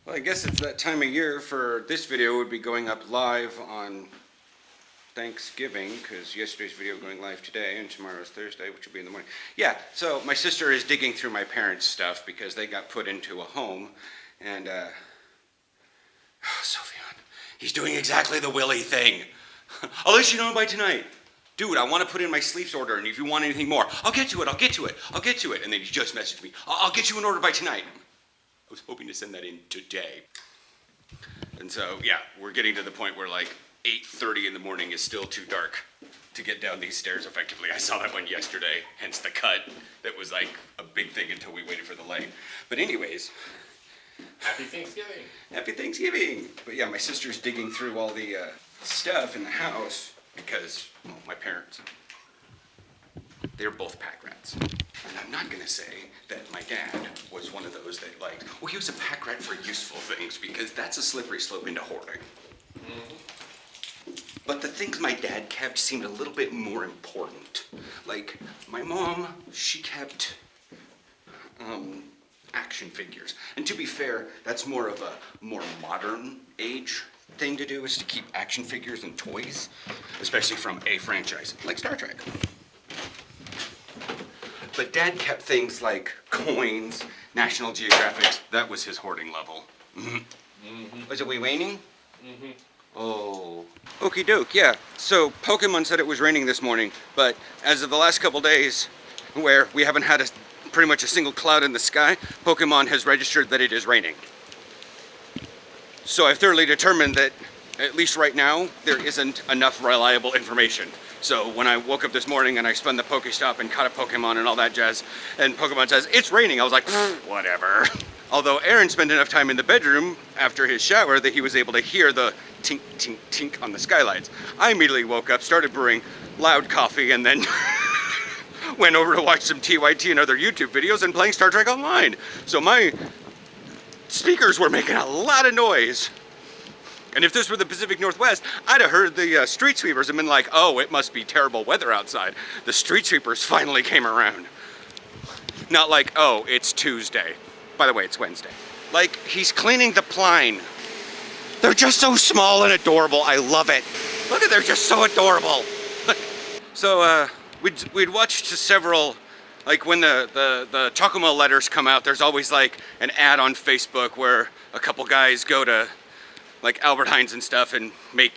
Well, I guess it's that time of year for this video would be going up live on Thanksgiving, because yesterday's video going live today and tomorrow's Thursday, which will be in the morning. Yeah, so my sister is digging through my parents' stuff because they got put into a home, and oh, Sophion, he's doing exactly the Willy thing. I'll let you know by tonight. Dude, I want to put in my sleeves order, and if you want anything more, I'll get to it. And then he just messaged me, I'll get you an order by tonight. I was hoping to send that in today. And so, yeah, we're getting to the point where like 8:30 in the morning is still too dark to get down these stairs effectively. I saw that one yesterday, hence the cut. That was like a big thing until we waited for the light. But anyways. Happy Thanksgiving. Happy Thanksgiving. But yeah, my sister's digging through all the stuff in the house because, well, my parents, they're both pack rats. And I'm not gonna say that my dad was one of those that like, well, he was a pack rat for useful things, because that's a slippery slope into hoarding. But the things my dad kept seemed a little bit more important. Like, my mom, she kept action figures. And to be fair, that's more of a more modern age thing to do, is to keep action figures and toys, especially from a franchise, like Star Trek. But Dad kept things like coins, National Geographics. That was his hoarding level. Was it raining? Oh. Okie doke, yeah. So Pokemon said it was raining this morning, but as of the last couple days, where we haven't had pretty much a single cloud in the sky, Pokemon has registered that it is raining. So I've thoroughly determined that, at least right now, there isn't enough reliable information. So when I woke up this morning and I spun the Pokestop and caught a Pokemon and all that jazz, and Pokemon says, it's raining, I was like, whatever. Although Aaron spent enough time in the bedroom after his shower that he was able to hear the tink, tink, tink on the skylights. I immediately woke up, started brewing loud coffee, and then went over to watch some TYT and other YouTube videos and playing Star Trek Online. So my speakers were making a lot of noise. And if this were the Pacific Northwest, I'd have heard the street sweepers and been like, oh, it must be terrible weather outside. The street sweepers finally came around. Not like, oh, it's Tuesday. By the way, it's Wednesday. Like, he's cleaning the pline. They're just so small and adorable. I love it. Look at, they're just so adorable. So, we'd watched several, like when the Chocomo letters come out, there's always like an ad on Facebook where a couple guys go to like Albert Heinz and stuff and make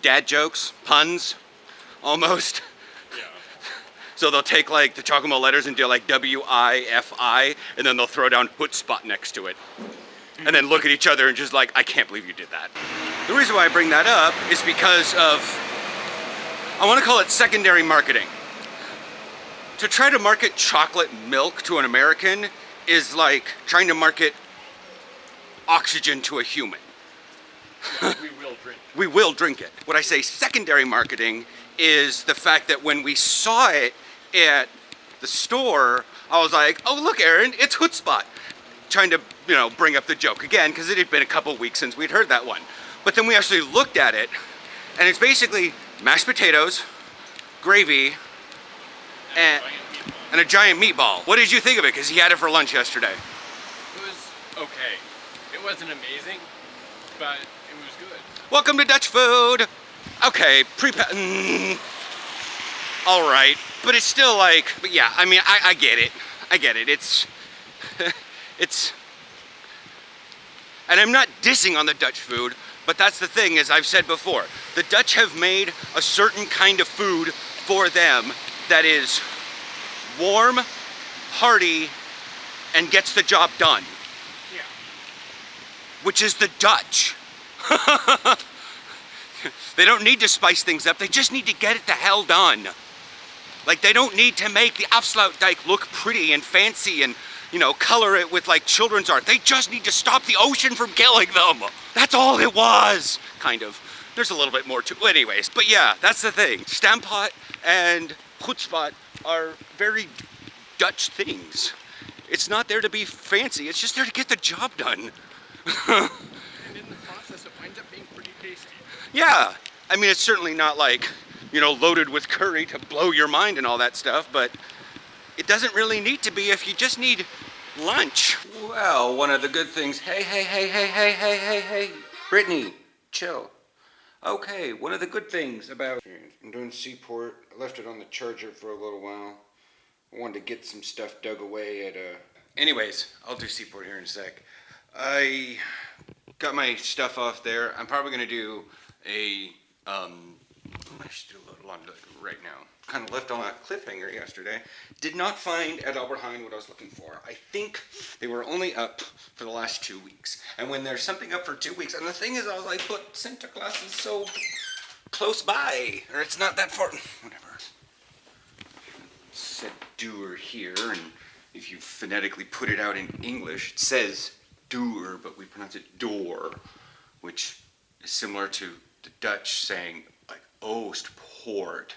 dad jokes, puns, almost. Yeah. So they'll take like the Chocomo letters and do like W-I-F-I, and then they'll throw down Hootspot next to it. And then look at each other and just like, I can't believe you did that. The reason why I bring that up is because of, I want to call it secondary marketing. To try to market chocolate milk to an American is like trying to market oxygen to a human. Yeah, we will drink it. We will drink it. What I say secondary marketing is the fact that when we saw it at the store, I was like, oh, look, Aaron, it's Hootspot. Trying to, you know, bring up the joke again, because it had been a couple weeks since we'd heard that one. But then we actually looked at it, and it's basically mashed potatoes, gravy, and a giant meatball. What did you think of it? Because he had it for lunch yesterday. It was okay. It wasn't amazing, but it was good. Welcome to Dutch food. Okay, all right, but it's still like, but yeah, I mean, I get it. I get it. It's, and I'm not dissing on the Dutch food, but that's the thing, as I've said before, the Dutch have made a certain kind of food for them that is warm, hearty, and gets the job done. Yeah. Which is the Dutch. They don't need to spice things up, they just need to get it the hell done. Like, they don't need to make the Afsluitdijk look pretty and fancy and, you know, color it with like children's art. They just need to stop the ocean from killing them. That's all it was, kind of. There's a little bit more to it. Anyways, but yeah, that's the thing. Stamppot and Hootspot are very Dutch things. It's not there to be fancy, it's just there to get the job done. And in the process, it winds up being pretty tasty. Yeah, I mean, it's certainly not like, you know, loaded with curry to blow your mind and all that stuff, but it doesn't really need to be if you just need lunch. Well, one of the good things, hey, Brittany, chill. Okay, one of the good things about, I'm doing Seaport, I left it on the charger for a little while. I wanted to get some stuff dug away at Anyways, I'll do Seaport here in a sec. I got my stuff off there. I'm probably gonna do I should do a little laundry right now. Kind of left on a cliffhanger yesterday. Did not find at Albert Heijn what I was looking for. I think they were only up for the last 2 weeks. And when there's something up for 2 weeks, and the thing is, I was like, but Santa Claus is so close by, or it's not that far. Whatever. It said doer here, and if you phonetically put it out in English, it says doer, but we pronounce it door, which is similar to the Dutch saying like Oostpoort,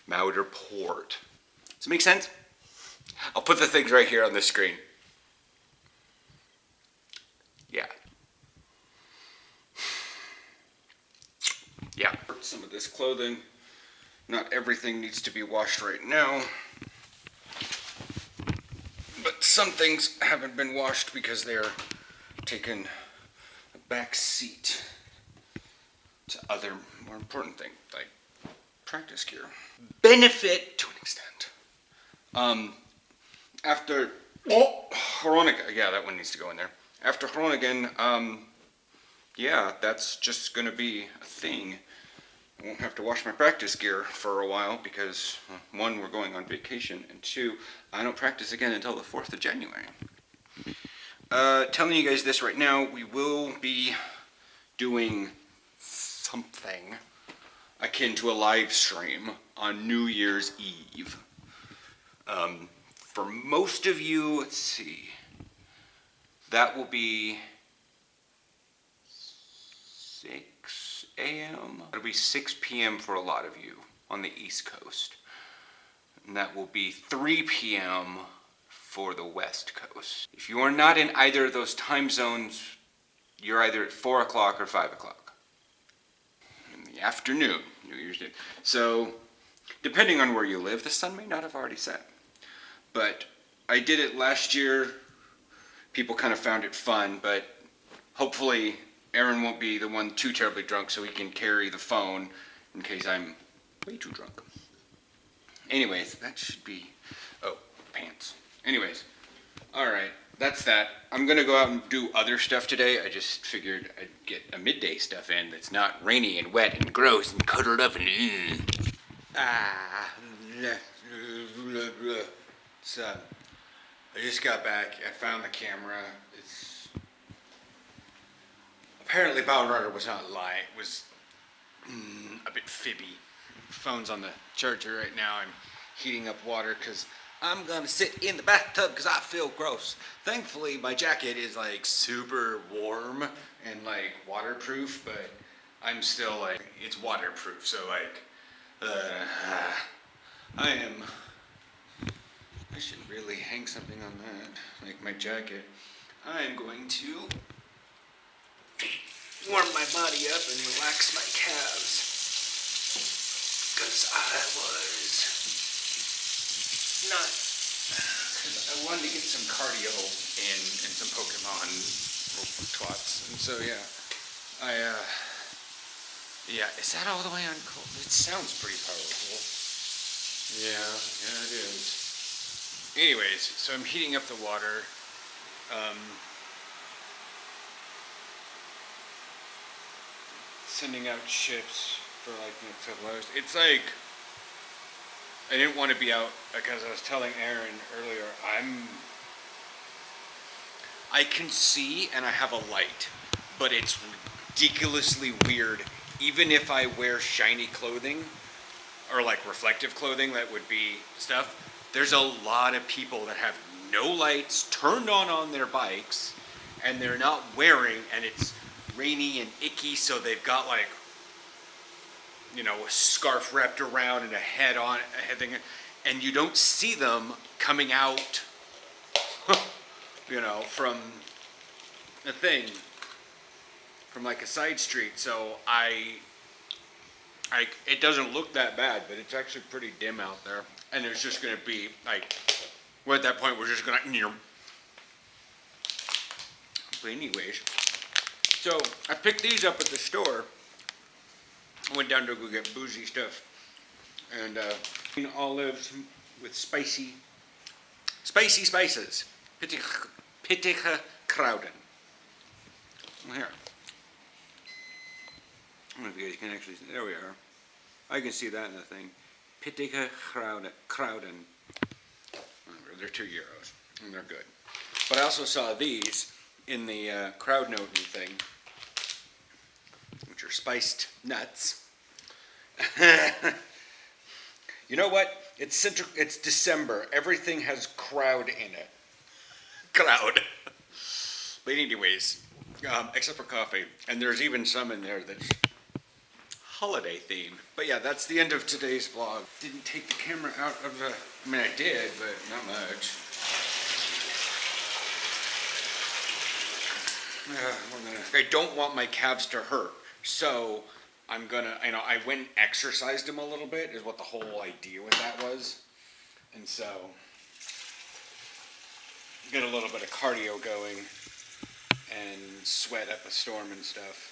Mouderpoort. Does it make sense? I'll put the things right here on the screen. Yeah. Yeah. Some of this clothing. Not everything needs to be washed right now. But some things haven't been washed because they're taking a back seat to other more important things like practice gear. Benefit to an extent. After Groningen, yeah, that one needs to go in there. After Groningen, yeah, that's just gonna be a thing. I won't have to wash my practice gear for a while because one, we're going on vacation, and two, I don't practice again until the 4th of January. Telling you guys this right now, we will be doing something akin to a live stream on New Year's Eve. For most of you, let's see, that will be 6 a.m. It'll be 6 p.m. for a lot of you on the East Coast. And that will be 3 p.m. for the West Coast. If you are not in either of those time zones, you're either at 4 o'clock or 5 o'clock. In the afternoon, New Year's Day. So, depending on where you live, the sun may not have already set. But I did it last year. People kind of found it fun, but hopefully Aaron won't be the one too terribly drunk so he can carry the phone in case I'm way too drunk. Anyways, that should be, oh, pants. Anyways, alright, that's that. I'm gonna go out and do other stuff today. I just figured I'd get a midday stuff in that's not rainy and wet and gross and cuddled up and So, I just got back. I found the camera. It's apparently Power Runner was not lying. It was a bit fibby. Phone's on the charger right now. I'm heating up water because I'm gonna sit in the bathtub because I feel gross. Thankfully, my jacket is like super warm and like waterproof, but I'm still like, it's waterproof, so like, I should really hang something on that, like my jacket. I'm going to warm my body up and relax my calves. Because I wanted to get some cardio in and some Pokemon twats. And so, yeah, yeah, is that all the way on cold? It sounds pretty powerful. Yeah, it is. Anyways, so I'm heating up the water. Sending out ships for like the next couple hours. It's like, I didn't want to be out because I was telling Aaron earlier, I can see and I have a light, but it's ridiculously weird. Even if I wear shiny clothing or like reflective clothing, that would be stuff. There's a lot of people that have no lights turned on their bikes and they're not wearing, and it's rainy and icky, so they've got like, you know, a scarf wrapped around and a head thing, and you don't see them coming out, you know, from the thing, from like a side street. So it doesn't look that bad, but it's actually pretty dim out there. And there's just gonna be like, we're at that point we're just gonna, anyways, so I picked these up at the store. I went down to go get boozy stuff. And olives with spicy spices. Pittige kruiden. Here. I don't know if you guys can actually see. There we are. I can see that in the thing. Pittige kruiden. They're €2, and they're good. But I also saw these in the crowd noting thing, which are spiced nuts. You know what? It's December. Everything has crowd in it. Crowd. But anyways, except for coffee. And there's even some in there that's holiday themed. But yeah, that's the end of today's vlog. Didn't take the camera out of the... I mean, I did, but not much. I don't want my calves to hurt. So... I'm gonna, I went and exercised him a little bit, is what the whole idea with that was. And so, get a little bit of cardio going and sweat up a storm and stuff.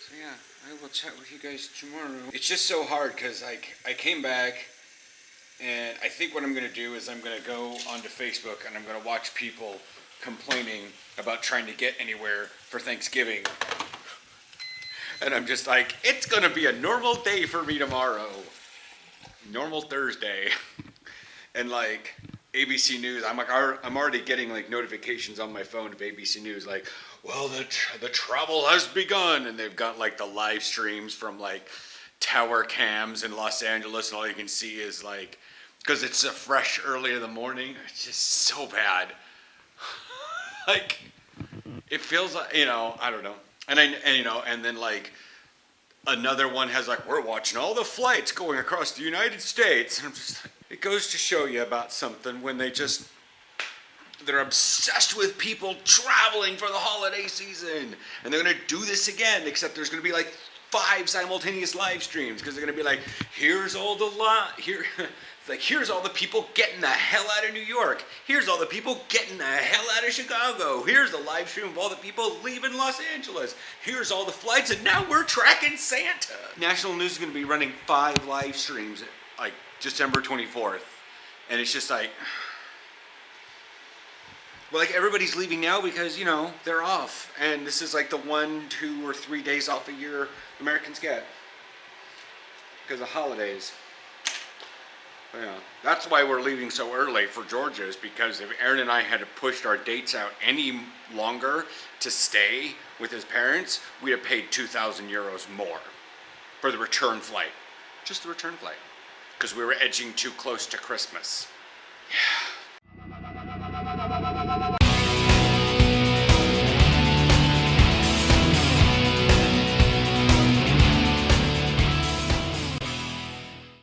So yeah, I will chat with you guys tomorrow. It's just so hard because I came back and I think what I'm gonna do is I'm gonna go onto Facebook and I'm gonna watch people complaining about trying to get anywhere for Thanksgiving. And I'm just like, it's gonna be a normal day for me tomorrow. Normal Thursday. And like, ABC News, I'm already getting like notifications on my phone of ABC News, like, well, the travel has begun. And they've got like the live streams from like tower cams in Los Angeles. And all you can see is like, because it's a fresh early in the morning, it's just so bad. Like, it feels like, I don't know. And then like another one has like, we're watching all the flights going across the United States. And I'm just like, it goes to show you about something when they're obsessed with people traveling for the holiday season. And they're going to do this again, except there's going to be like 5 simultaneous live streams because they're going to be like, here's all the here's all the people getting the hell out of New York. Here's all the people getting the hell out of Chicago. Here's the live stream of all the people leaving Los Angeles. Here's all the flights, and now we're tracking Santa. National News is going to be running 5 live streams like December 24th. And it's just like, well, like everybody's leaving now because, they're off. And this is like the 1, 2, or 3 days off a year Americans get because of holidays. Yeah, that's why we're leaving so early for Georgia, is because if Aaron and I had pushed our dates out any longer to stay with his parents, we'd have paid €2,000 more for the return flight. Just the return flight. Because we were edging too close to Christmas. Yeah.